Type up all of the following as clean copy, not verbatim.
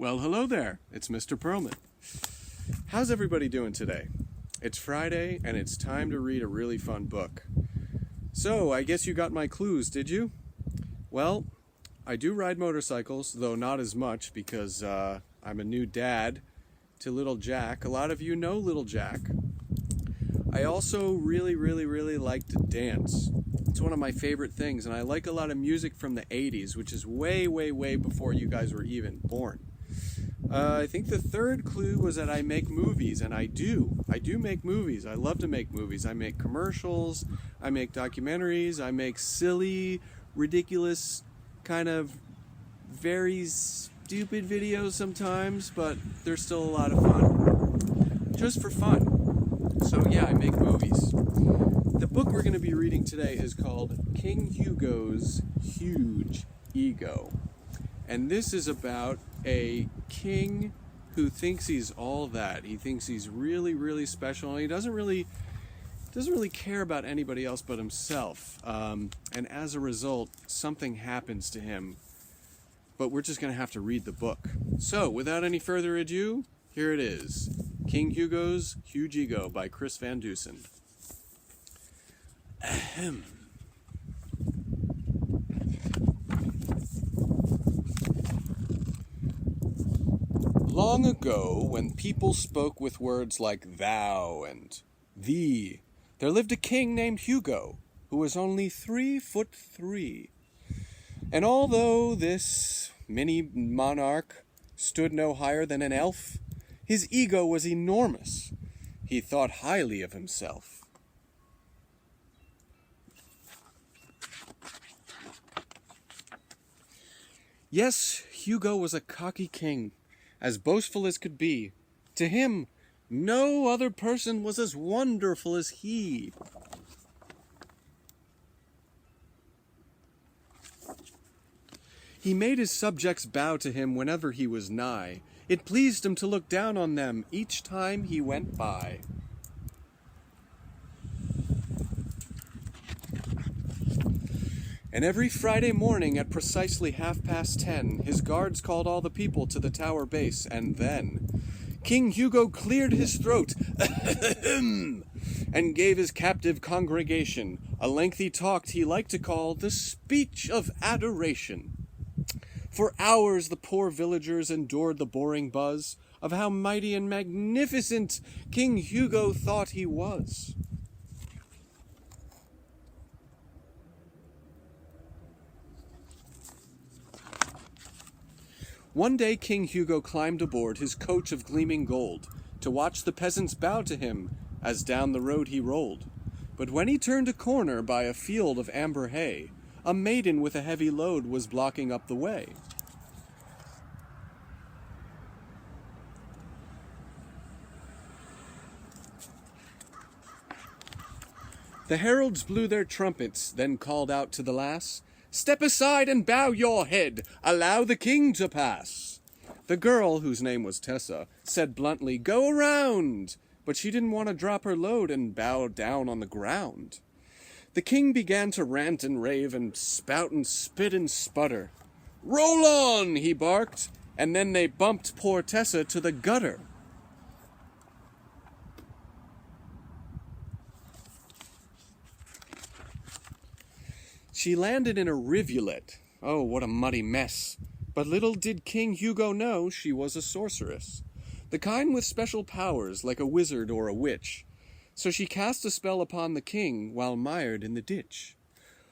Well, hello there. It's Mr. Perlman. How's everybody doing today? It's Friday, and it's time to read a really fun book. So, I guess you got my clues, did you? Well, I do ride motorcycles, though not as much because I'm a new dad to little Jack. A lot of you know little Jack. I also really like to dance. It's one of my favorite things, and I like a lot of music from the 80s, which is way before you guys were even born. I think the third clue was that I make movies, and I do. I do make movies. I love to make movies. I make commercials, I make documentaries, I make silly, ridiculous, kind of very stupid videos sometimes, but they're still a lot of fun. Just for fun. So yeah, I make movies. The book we're going to be reading today is called King Hugo's Huge Ego. And this is about a king who thinks he's all that. He thinks he's really special, and he doesn't really care about anybody else but himself. And as a result, something happens to him. But we're just going to have to read the book. So, without any further ado, here it is. King Hugo's Huge Ego by Chris Van Dusen. Ahem. Long ago, when people spoke with words like thou and thee, there lived a king named Hugo, who was only 3'3". And although this mini monarch stood no higher than an elf, his ego was enormous. He thought highly of himself. Yes, Hugo was a cocky king, as boastful as could be. To him, no other person was as wonderful as he. He made his subjects bow to him whenever he was nigh. It pleased him to look down on them each time he went by. And every Friday morning at precisely 10:30, his guards called all the people to the tower base, and then King Hugo cleared his throat and gave his captive congregation a lengthy talk he liked to call the Speech of Adoration. For hours the poor villagers endured the boring buzz of how mighty and magnificent King Hugo thought he was. One day King Hugo climbed aboard his coach of gleaming gold to watch the peasants bow to him as down the road he rolled. But when he turned a corner by a field of amber hay, a maiden with a heavy load was blocking up the way. The heralds blew their trumpets, then called out to the lass, "Step aside and bow your head, allow the king to pass." The girl, whose name was Tessa, said bluntly, "Go around," but she didn't want to drop her load and bow down on the ground. The king began to rant and rave and spout and spit and sputter. "Roll on," he barked, and then they bumped poor Tessa to the gutter. She landed in a rivulet. Oh, what a muddy mess. But little did King Hugo know she was a sorceress, the kind with special powers like a wizard or a witch. So she cast a spell upon the king while mired in the ditch.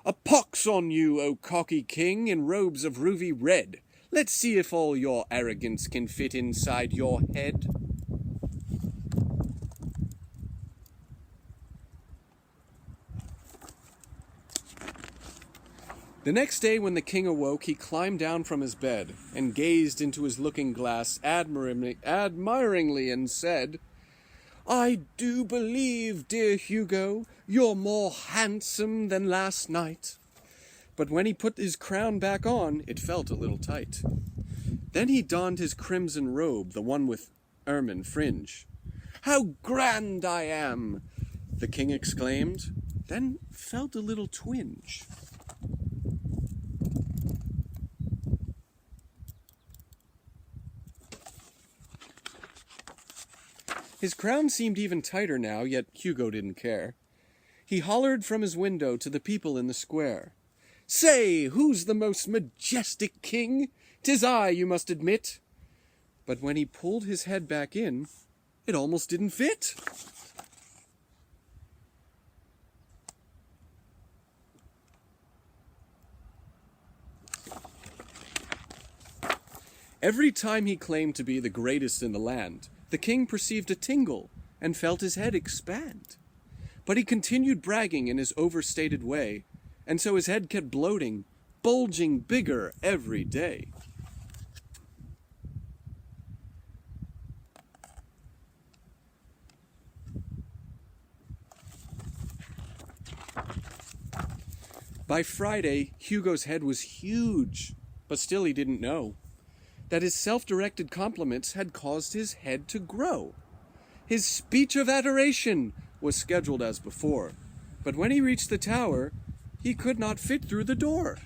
"A pox on you, O cocky king, in robes of ruby red! Let's see if all your arrogance can fit inside your head." The next day when the king awoke, he climbed down from his bed and gazed into his looking-glass admiringly and said, "I do believe, dear Hugo, you're more handsome than last night." But when he put his crown back on, it felt a little tight. Then he donned his crimson robe, the one with ermine fringe. "How grand I am!" the king exclaimed, then felt a little twinge. His crown seemed even tighter now, yet Hugo didn't care. He hollered from his window to the people in the square. "Say, who's the most majestic king? 'Tis I, you must admit." But when he pulled his head back in, it almost didn't fit. Every time he claimed to be the greatest in the land, the king perceived a tingle and felt his head expand. But he continued bragging in his overstated way, and so his head kept bloating, bulging bigger every day. By Friday, Hugo's head was huge, but still he didn't know that his self-directed compliments had caused his head to grow. His speech of adoration was scheduled as before, but when he reached the tower, he could not fit through the door.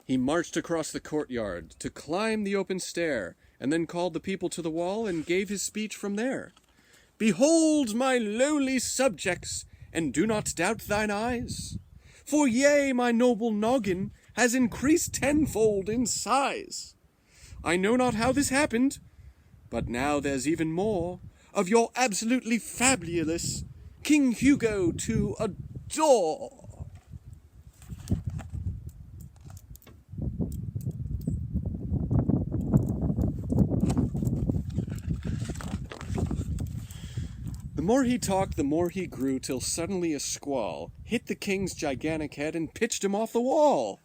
He marched across the courtyard to climb the open stair, and then called the people to the wall and gave his speech from there. "Behold, my lowly subjects, and do not doubt thine eyes. For yea, my noble noggin has increased tenfold in size. I know not how this happened, but now there's even more of your absolutely fabulous King Hugo to adore." The more he talked, the more he grew, till suddenly a squall hit the king's gigantic head and pitched him off the wall.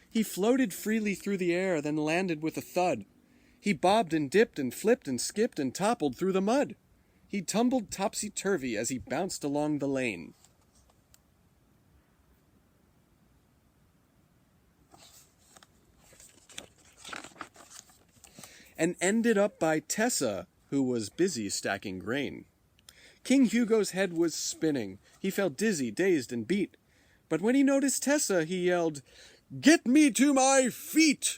He floated freely through the air, then landed with a thud. He bobbed and dipped and flipped and skipped and toppled through the mud. He tumbled topsy-turvy as he bounced along the lane. And ended up by Tessa, who was busy stacking grain. King Hugo's head was spinning. He felt dizzy, dazed, and beat. But when he noticed Tessa, he yelled, "Get me to my feet!"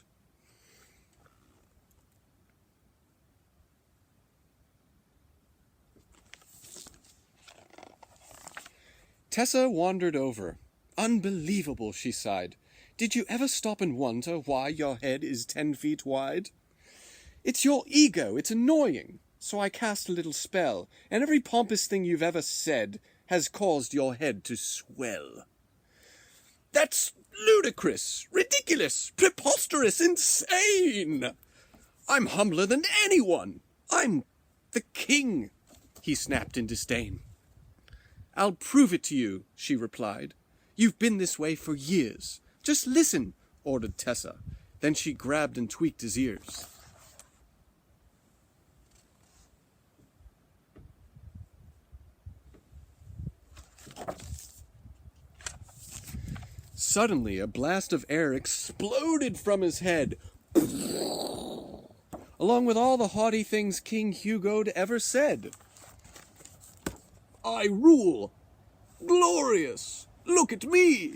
Tessa wandered over. "Unbelievable," she sighed. "Did you ever stop and wonder why your head is 10 feet wide? It's your ego, it's annoying. So I cast a little spell, and every pompous thing you've ever said has caused your head to swell." "That's ludicrous, ridiculous, preposterous, insane! I'm humbler than anyone. I'm the king," he snapped in disdain. "I'll prove it to you," she replied. "You've been this way for years. Just listen," ordered Tessa. Then she grabbed and tweaked his ears. Suddenly, a blast of air exploded from his head, along with all the haughty things King Hugo'd ever said. "I rule! Glorious! Look at me!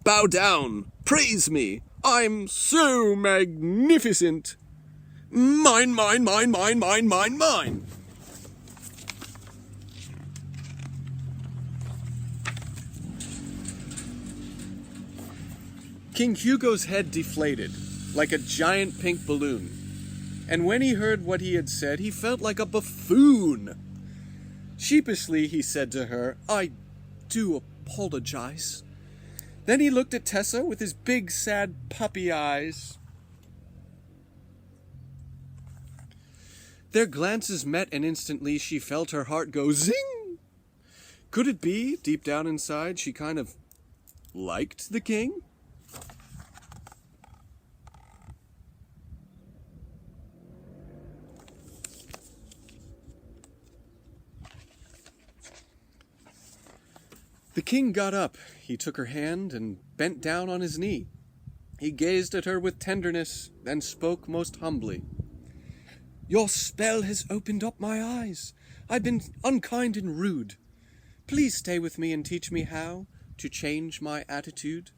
Bow down! Praise me! I'm so magnificent! Mine, mine, mine, mine, mine, mine, mine!" King Hugo's head deflated, like a giant pink balloon, and when he heard what he had said, he felt like a buffoon. Sheepishly, he said to her, "I do apologize." Then he looked at Tessa with his big, sad puppy eyes. Their glances met, and instantly she felt her heart go zing. Could it be, deep down inside, she kind of liked the king? The king got up. He took her hand and bent down on his knee. He gazed at her with tenderness, then spoke most humbly. "Your spell has opened up my eyes. I've been unkind and rude. Please stay with me and teach me how to change my attitude."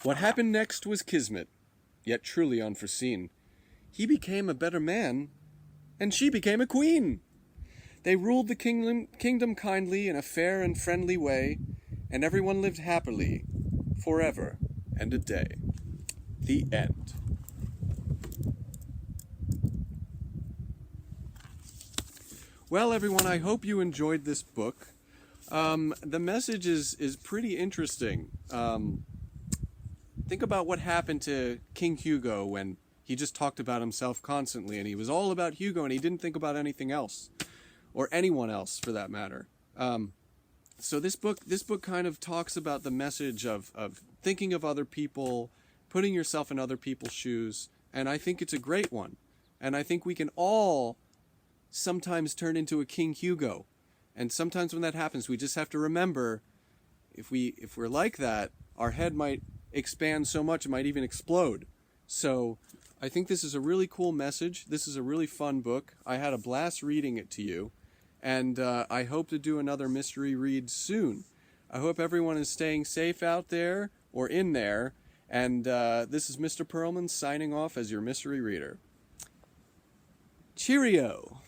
What happened next was kismet, yet truly unforeseen. He became a better man, and she became a queen. They ruled the kingdom kindly in a fair and friendly way, and everyone lived happily, forever and a day. The end. Well, everyone, I hope you enjoyed this book. The message is pretty interesting. Think about what happened to King Hugo when he just talked about himself constantly, and he was all about Hugo, and he didn't think about anything else, or anyone else for that matter. So this book kind of talks about the message of thinking of other people, putting yourself in other people's shoes, and I think it's a great one. And I think we can all sometimes turn into a King Hugo, and sometimes when that happens, we just have to remember, if we're like that, our head might expand so much it might even explode. So I think this is a really cool message. This is a really fun book. I had a blast reading it to you, and I hope to do another mystery read soon. I hope everyone is staying safe out there, or in there, and this is Mr. Perlman signing off as your mystery reader. Cheerio!